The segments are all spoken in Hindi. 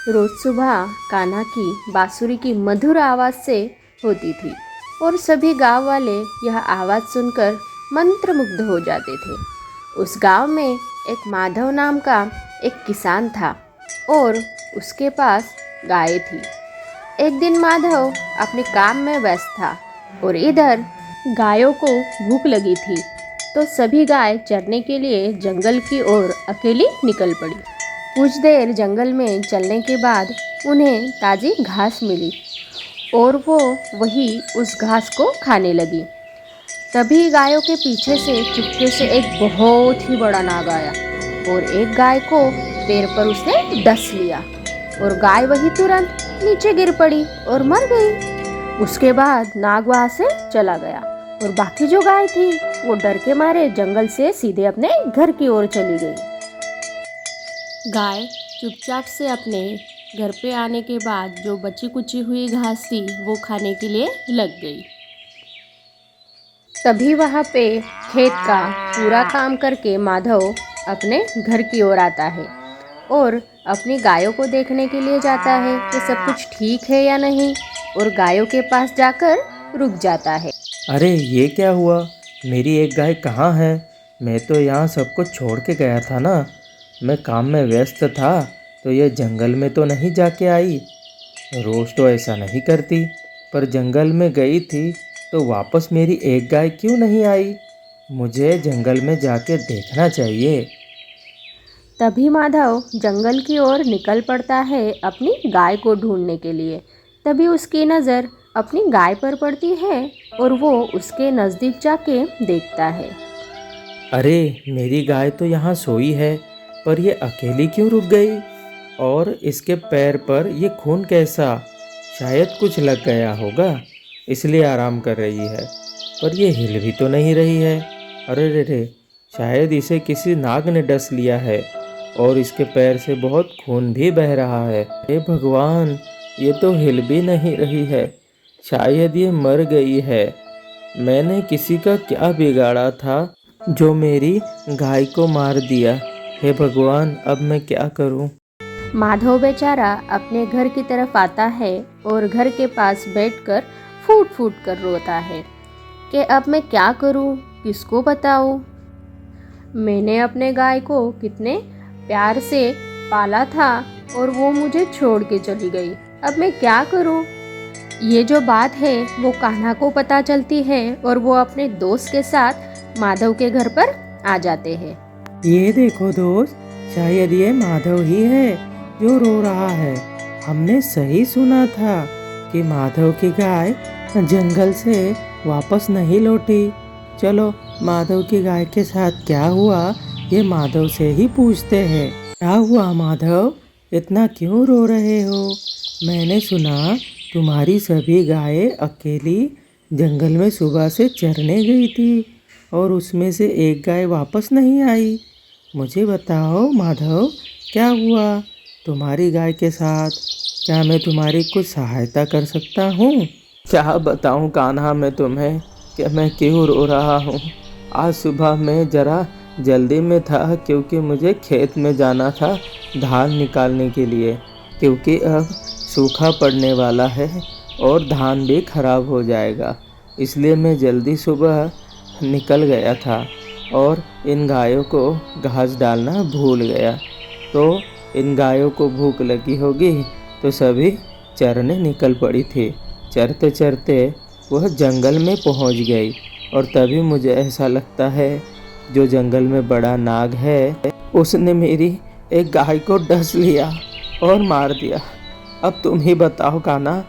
रोज सुबह कान्हा की बांसुरी की मधुर आवाज़ से होती थी और सभी गांव वाले यह आवाज़ सुनकर मंत्रमुग्ध हो जाते थे। उस गांव में एक माधव नाम का एक किसान था और उसके पास गाय थी। एक दिन माधव अपने काम में व्यस्त था और इधर गायों को भूख लगी थी, तो सभी गाय चरने के लिए जंगल की ओर अकेली निकल पड़ी। कुछ देर जंगल में चलने के बाद उन्हें ताज़ी घास मिली और वो वही उस घास को खाने लगी। तभी गायों के पीछे से चुपके से एक बहुत ही बड़ा नाग आया और एक गाय को पैर पर उसने डस लिया और गाय वही तुरंत नीचे गिर पड़ी और मर गई। उसके बाद नाग वहाँ से चला गया और बाकी जो गाय थी वो डर के मारे जंगल से सीधे अपने घर की ओर चली गई। गाय चुपचाप से अपने घर पे आने के बाद जो बची कुची हुई घास थी वो खाने के लिए लग गई। तभी वहाँ पे खेत का पूरा काम करके माधव अपने घर की ओर आता है और अपनी गायों को देखने के लिए जाता है कि सब कुछ ठीक है या नहीं, और गायों के पास जाकर रुक जाता है। अरे ये क्या हुआ? मेरी एक गाय कहाँ है? मैं तो यहाँ सब कुछ छोड़ के गया था ना। मैं काम में व्यस्त था तो ये जंगल में तो नहीं जाके आई। रोज़ तो ऐसा नहीं करती, पर जंगल में गई थी तो वापस मेरी एक गाय क्यों नहीं आई? मुझे जंगल में जाके देखना चाहिए। तभी माधव जंगल की ओर निकल पड़ता है अपनी गाय को ढूंढने के लिए। तभी उसकी नज़र अपनी गाय पर पड़ती है और वो उसके नज़दीक जाके देखता है। अरे मेरी गाय तो यहाँ सोई है, पर ये अकेली क्यों रुक गई? और इसके पैर पर ये खून कैसा? शायद कुछ लग गया होगा, इसलिए आराम कर रही है। पर ये हिल भी तो नहीं रही है। अरे रे रे, शायद इसे किसी नाग ने डस लिया है और इसके पैर से बहुत खून भी बह रहा है। हे भगवान, ये तो हिल भी नहीं रही है। शायद ये मर गई है। मैंने किसी का क्या बिगाड़ा था जो मेरी गाय को मार दिया? हे भगवान, अब मैं क्या करूं? माधव बेचारा अपने घर की तरफ आता है और घर के पास बैठकर फूट फूट कर रोता है कि अब मैं क्या करूं, किसको बताऊं। मैंने अपने गाय को कितने प्यार से पाला था और वो मुझे छोड़ के चली गई। अब मैं क्या करूं? ये जो बात है वो कान्हा को पता चलती है और वो अपने दोस्त के साथ माधव के घर पर आ जाते हैं। ये देखो दोस्त, शायद ये माधव ही है जो रो रहा है। हमने सही सुना था कि माधव की गाय जंगल से वापस नहीं लौटी। चलो माधव की गाय के साथ क्या हुआ ये माधव से ही पूछते हैं। क्या हुआ माधव, इतना क्यों रो रहे हो? मैंने सुना तुम्हारी सभी गायें अकेली जंगल में सुबह से चरने गई थी और उसमें से एक गाय वापस नहीं आई। मुझे बताओ माधव, क्या हुआ तुम्हारी गाय के साथ? क्या मैं तुम्हारी कुछ सहायता कर सकता हूँ? क्या बताऊँ कान्हा मैं तुम्हें कि मैं क्यों रो रहा हूँ। आज सुबह मैं ज़रा जल्दी में था क्योंकि मुझे खेत में जाना था धान निकालने के लिए, क्योंकि अब सूखा पड़ने वाला है और धान भी खराब हो जाएगा। इसलिए मैं जल्दी सुबह निकल गया था और इन गायों को घास डालना भूल गया। तो इन गायों को भूख लगी होगी तो सभी चरने निकल पड़ी थी। चरते चरते वह जंगल में पहुंच गई और तभी मुझे ऐसा लगता है जो जंगल में बड़ा नाग है उसने मेरी एक गाय को डस लिया और मार दिया। अब तुम ही बताओ कान्हा,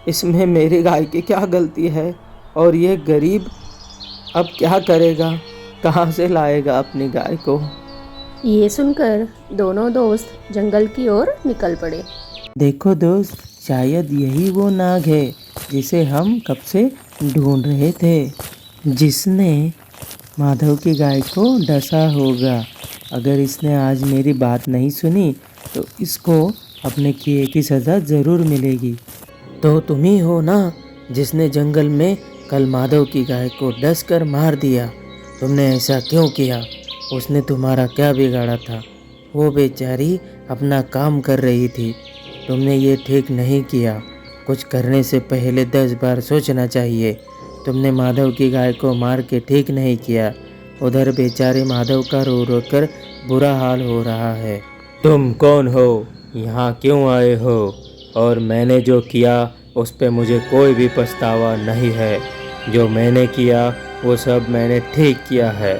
इसमें मेरी गाय की क्या गलती है? और ये गरीब अब क्या करेगा, कहाँ से लाएगा अपनी गाय को? ये सुनकर दोनों दोस्त जंगल की ओर निकल पड़े। देखो दोस्त, शायद यही वो नाग है जिसे हम कब से ढूंढ रहे थे, जिसने माधव की गाय को डसा होगा। अगर इसने आज मेरी बात नहीं सुनी तो इसको अपने किए की सज़ा ज़रूर मिलेगी। तो तुम ही हो ना जिसने जंगल में कल माधव की गाय को डस कर मार दिया? तुमने ऐसा क्यों किया? उसने तुम्हारा क्या बिगाड़ा था? वो बेचारी अपना काम कर रही थी तुमने ये ठीक नहीं किया। कुछ करने से पहले 10 बार सोचना चाहिए। तुमने माधव की गाय को मार के ठीक नहीं किया। उधर बेचारे माधव का रो रो कर बुरा हाल हो रहा है। तुम कौन हो? यहाँ क्यों आए हो? और मैंने जो किया उस पे मुझे कोई भी पछतावा नहीं है। जो मैंने किया वो सब मैंने ठीक किया है।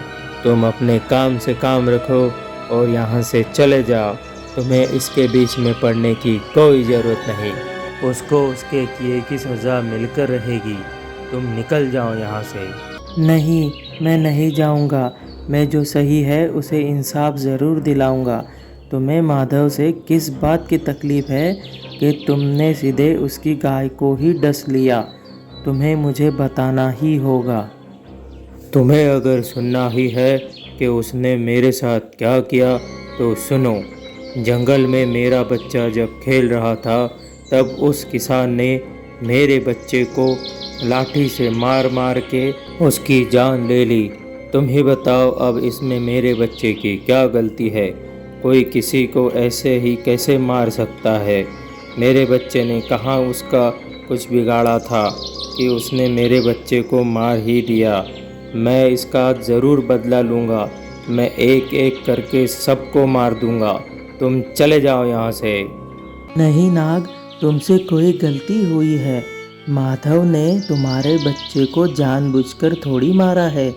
तुम अपने काम से काम रखो और यहाँ से चले जाओ। तुम्हें इसके बीच में पड़ने की कोई ज़रूरत नहीं। उसको उसके किए की सज़ा मिलकर रहेगी। तुम निकल जाओ यहाँ से। नहीं, मैं नहीं जाऊँगा। मैं जो सही है उसे इंसाफ ज़रूर दिलाऊँगा। तुम्हें माधव से किस बात की तकलीफ़ है कि तुमने सीधे उसकी गाय को ही डस लिया? तुम्हें मुझे बताना ही होगा। तुम्हें अगर सुनना ही है कि उसने मेरे साथ क्या किया तो सुनो। जंगल में मेरा बच्चा जब खेल रहा था तब उस किसान ने मेरे बच्चे को लाठी से मार मार के उसकी जान ले ली। तुम ही बताओ अब इसमें मेरे बच्चे की क्या गलती है? कोई किसी को ऐसे ही कैसे मार सकता है? मेरे बच्चे ने कहाँ उसका कुछ बिगाड़ा था कि उसने मेरे बच्चे को मार ही दिया। मैं इसका ज़रूर बदला लूँगा। मैं एक एक करके सबको मार दूँगा। तुम चले जाओ यहाँ से। नहीं नाग, तुमसे कोई गलती हुई है। माधव ने तुम्हारे बच्चे को जानबूझकर थोड़ी मारा है।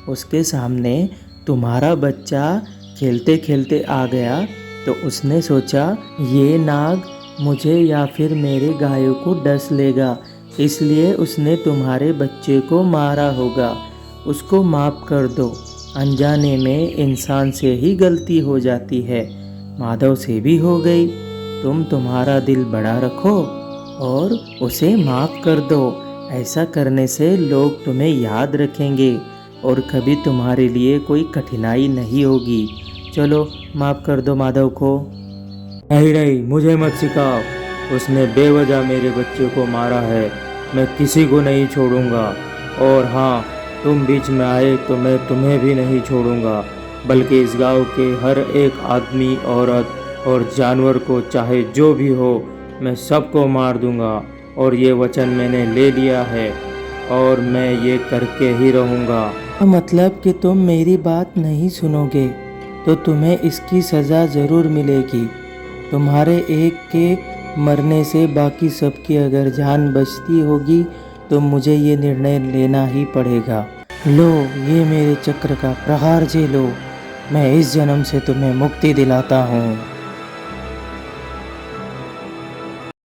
उसके सामने तुम्हारा बच्चा खेलते खेलते आ गया तो उसने सोचा ये नाग मुझे या फिर मेरे गायों को डस लेगा, इसलिए उसने तुम्हारे बच्चे को मारा होगा। उसको माफ़ कर दो। अनजाने में इंसान से ही गलती हो जाती है। माधव से भी हो गई। तुम तुम्हारा दिल बड़ा रखो और उसे माफ़ कर दो। ऐसा करने से लोग तुम्हें याद रखेंगे और कभी तुम्हारे लिए कोई कठिनाई नहीं होगी। चलो माफ़ कर दो माधव को। नहीं नहीं, मुझे मत सिखाओ। उसने बेवजह मेरे बच्चे को मारा है। मैं किसी को नहीं छोड़ूंगा। और हाँ, तुम बीच में आए तो मैं तुम्हें भी नहीं छोड़ूंगा, बल्कि इस गांव के हर एक आदमी, औरत और जानवर को, चाहे जो भी हो, मैं सबको मार दूंगा। और ये वचन मैंने ले लिया है और मैं ये करके ही रहूँगा। मतलब कि तुम मेरी बात नहीं सुनोगे तो तुम्हें इसकी सज़ा ज़रूर मिलेगी। तुम्हारे एक के मरने से बाकी सबकी अगर जान बचती होगी तो मुझे ये निर्णय लेना ही पड़ेगा। लो, ये मेरे चक्र का प्रहार झेलो। मैं इस जन्म से तुम्हें मुक्ति दिलाता हूँ।